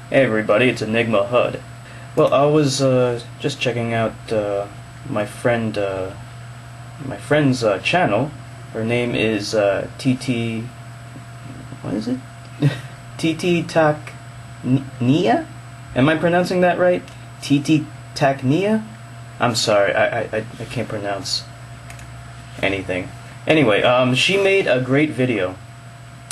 Hey everybody, it's Enigma HUD. Well, I was just checking out my friend, my friend's channel. Her name is TT. What is it? tetetakneea? Am I pronouncing that right? Tetetakneea? I'm sorry, I can't pronounce anything. Anyway, she made a great video.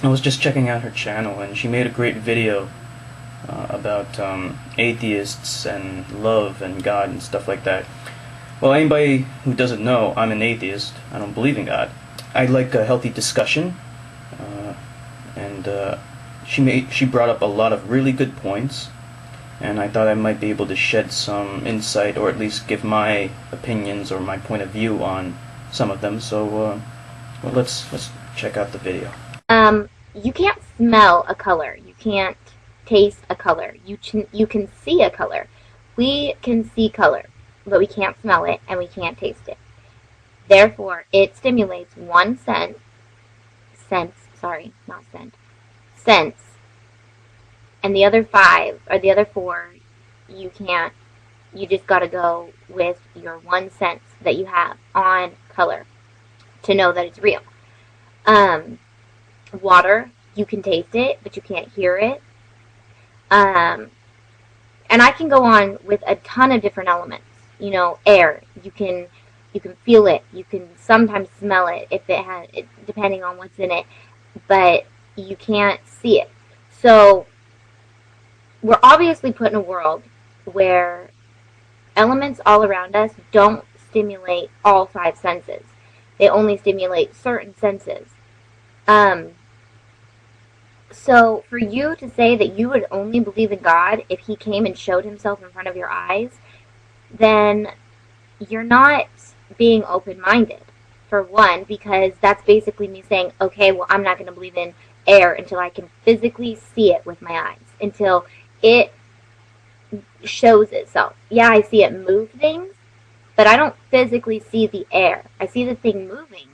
I was just checking out her channel, and she made a great video about atheists and love and God and stuff like that. Well, anybody who doesn't know, I'm an atheist. I don't believe in God. I like a healthy discussion, and she brought up a lot of really good points, and I thought I might be able to shed some insight, or at least give my opinions or my point of view on some of them. So, well, let's check out the video. You can't smell a color. You can't taste a color. You can see a color. We can see color, but we can't smell it and we can't taste it. Therefore, it stimulates one sense, and the other five or the other four, you can't. You just got to go with your one sense that you have on color to know that it's real. Water, you can taste it, but you can't hear it. And I can go on with a ton of different elements. Air, you can feel it. You can sometimes smell it if depending on what's in it, but you can't see it. So we're obviously put in a world where elements all around us don't stimulate all five senses. They only stimulate certain senses. So for you to say that you would only believe in God if he came and showed himself in front of your eyes, then you're not being open-minded, for one, because that's basically me saying, okay, well, I'm not going to believe in air until I can physically see it with my eyes, until it shows itself. Yeah, I see it move things, but I don't physically see the air. I see the thing moving.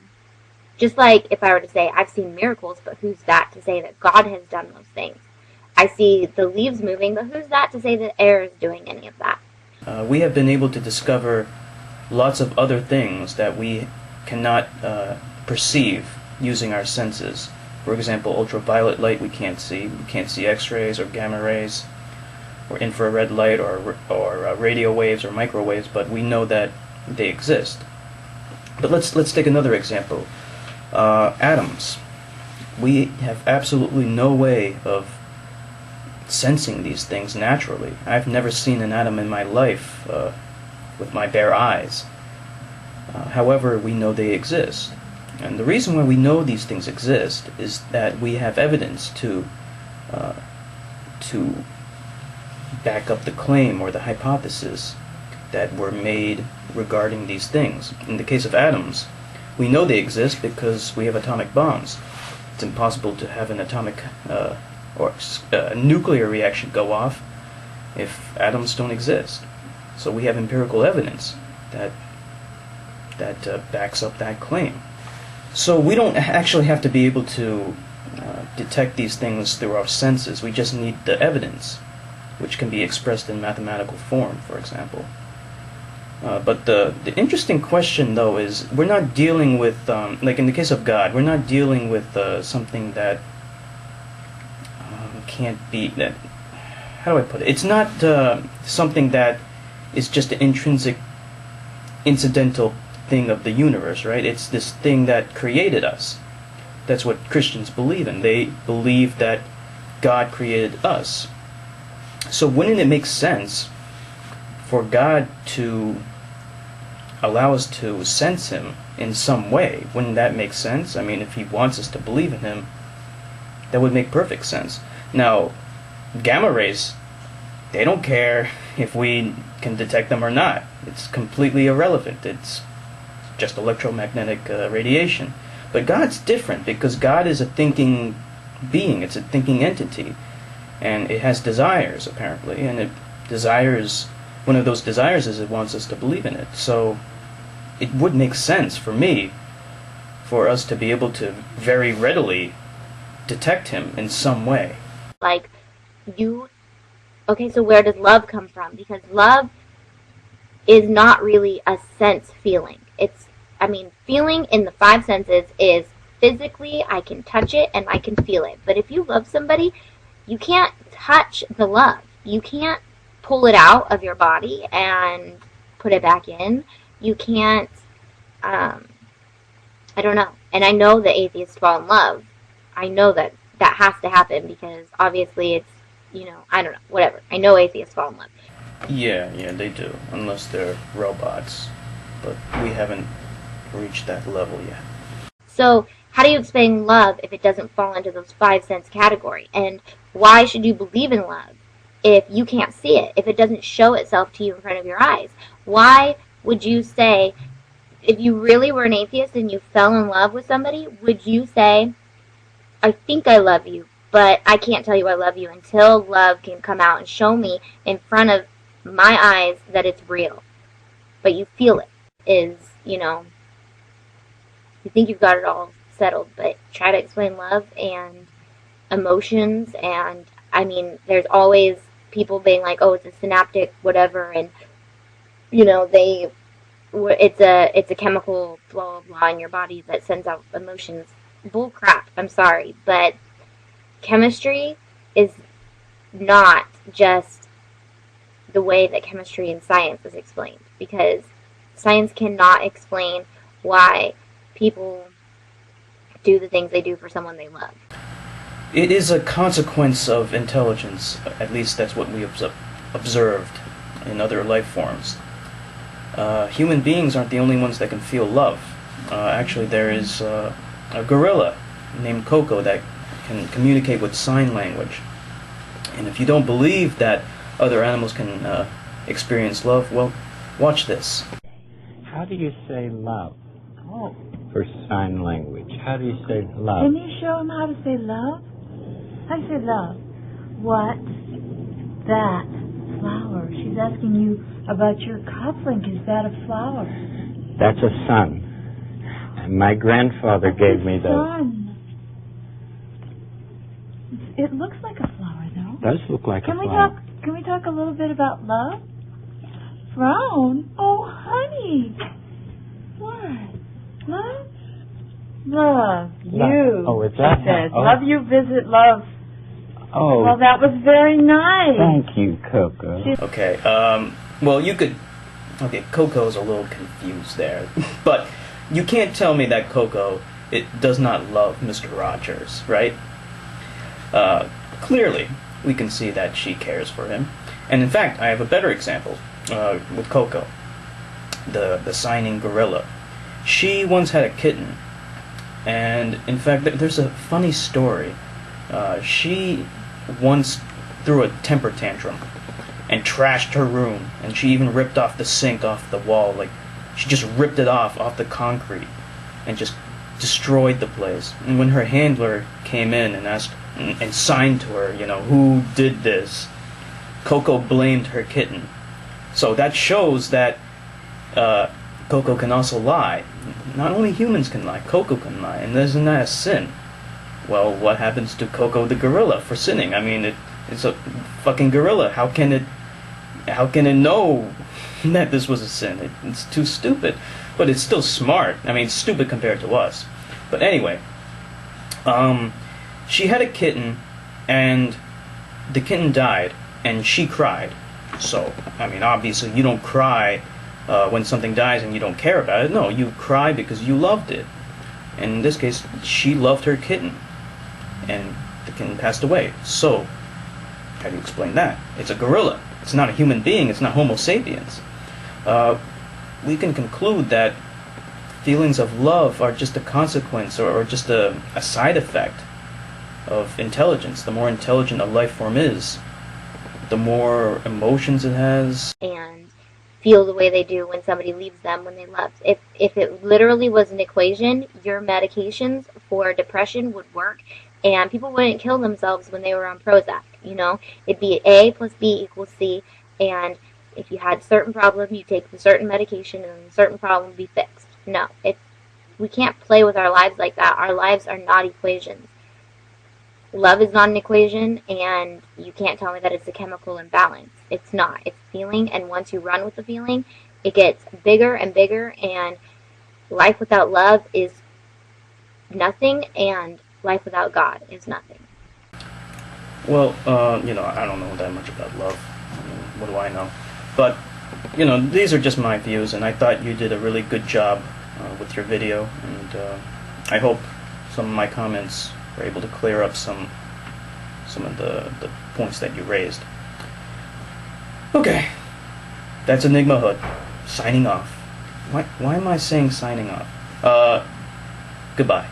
Just like if I were to say, I've seen miracles, but who's that to say that God has done those things? I see the leaves moving, but who's that to say that air is doing any of that? We have been able to discover lots of other things that we cannot perceive using our senses. For example, ultraviolet light we can't see. We can't see X-rays or gamma rays or infrared light or radio waves or microwaves, but we know that they exist. But let's take another example. Atoms. We have absolutely no way of sensing these things naturally. I've never seen an atom in my life with my bare eyes. However, we know they exist. And the reason why we know these things exist is that we have evidence to back up the claim or the hypothesis that were made regarding these things. In the case of atoms, we know they exist because we have atomic bombs. It's impossible to have an atomic or nuclear reaction go off if atoms don't exist. So we have empirical evidence that backs up that claim. So we don't actually have to be able to detect these things through our senses. We just need the evidence, which can be expressed in mathematical form, for example. But the interesting question, though, is we're not dealing with, like in the case of God, we're not dealing with something that can't be, that, how do I put it? It's not something that is just an intrinsic, incidental thing of the universe, right? It's this thing that created us. That's what Christians believe in. They believe that God created us. So wouldn't it make sense for God to allow us to sense him in some way? Wouldn't that make sense? I mean, if he wants us to believe in him, that would make perfect sense. Now, gamma rays, they don't care if we can detect them or not. It's completely irrelevant. It's just electromagnetic radiation. But God's different because God is a thinking being. It's a thinking entity. And it has desires, apparently, and it desires, one of those desires is it wants us to believe in it. So it would make sense for me for us to be able to very readily detect him in some way. Like, you Okay, so where does love come from? Because love is not really a sense feeling. Feeling in the five senses is physically, I can touch it and I can feel it. But if you love somebody, you can't touch the love. You can't pull it out of your body and put it back in. You can't, I don't know. And I know that atheists fall in love. I know that that has to happen because obviously it's, I don't know, whatever. I know atheists fall in love. Yeah, they do, unless they're robots. But we haven't reached that level yet. So, how do you explain love if it doesn't fall into those five sense category? And why should you believe in love if you can't see it, if it doesn't show itself to you in front of your eyes? Why would you say, if you really were an atheist and you fell in love with somebody, would you say, I think I love you, but I can't tell you I love you until love can come out and show me in front of my eyes that it's real? But you feel it is, you think you've got it all settled, but try to explain love and emotions. And there's always people being like, oh, it's a synaptic whatever, and it's a chemical blah blah blah in your body that sends out emotions. Bull crap. I'm sorry, but chemistry is not just the way that chemistry and science is explained, because science cannot explain why people do the things they do for someone they love. It is a consequence of intelligence. At least that's what we observed in other life forms. Human beings aren't the only ones that can feel love. Actually, there is a gorilla named Coco that can communicate with sign language. And if you don't believe that other animals can experience love, well, watch this. How do you say love Oh. for sign language? How do you say love? Can you show him how to say love? How do you say love? What? That flower. She's asking you about your cufflink. Is that a flower? That's a sun. And my grandfather gave me the... Sun. It looks like a flower, though. Does look like Can a we flower. talk? Can we talk a little bit about love? Frown? Oh, honey. What? Love? Love. You. Oh, is that she says. how- oh. Love you, visit love. Oh, Well, that was very nice. thank you, Coco. Okay, well, you could... Okay, Coco's a little confused there. But you can't tell me that Coco does not love Mr. Rogers, right? Clearly, we can see that she cares for him. And in fact, I have a better example with Coco, the signing gorilla. She once had a kitten, and in fact, there's a funny story. She once threw a temper tantrum and trashed her room, and she even ripped off the sink off the wall. Like, she just ripped it off the concrete and just destroyed the place. And when her handler came in and asked and signed to her, who did this, Coco blamed her kitten. So that shows that Coco can also lie. Not only humans can lie, Coco can lie, and isn't that a sin? Well, what happens to Coco the gorilla for sinning? I mean, it's a fucking gorilla. How can it know that this was a sin? It's too stupid. But it's still smart. I mean, it's stupid compared to us. But anyway, she had a kitten, and the kitten died, and she cried. So, I mean, obviously you don't cry when something dies and you don't care about it. No, you cry because you loved it. And in this case, she loved her kitten, and the kitten passed away. So, how do you explain that? It's a gorilla. It's not a human being. It's not Homo sapiens. We can conclude that feelings of love are just a consequence or just a side effect of intelligence. The more intelligent a life form is, the more emotions it has. And feel the way they do when somebody leaves them when they left. If it literally was an equation, your medications for depression would work, and people wouldn't kill themselves when they were on Prozac. It'd be A plus B equals C, and if you had a certain problem, you take the certain medication, and a certain problem would be fixed. No, we can't play with our lives like that. Our lives are not equations. love is not an equation, and you can't tell me that it's a chemical imbalance. It's not. It's feeling, and once you run with the feeling, it gets bigger and bigger, and life without love is nothing, and life without God is nothing. Well, I don't know that much about love. I mean, what do I know? But, these are just my views, and I thought you did a really good job with your video, and I hope some of my comments were able to clear up some of the points that you raised. Okay, that's Enigma Hood, signing off. Why am I saying signing off? Goodbye.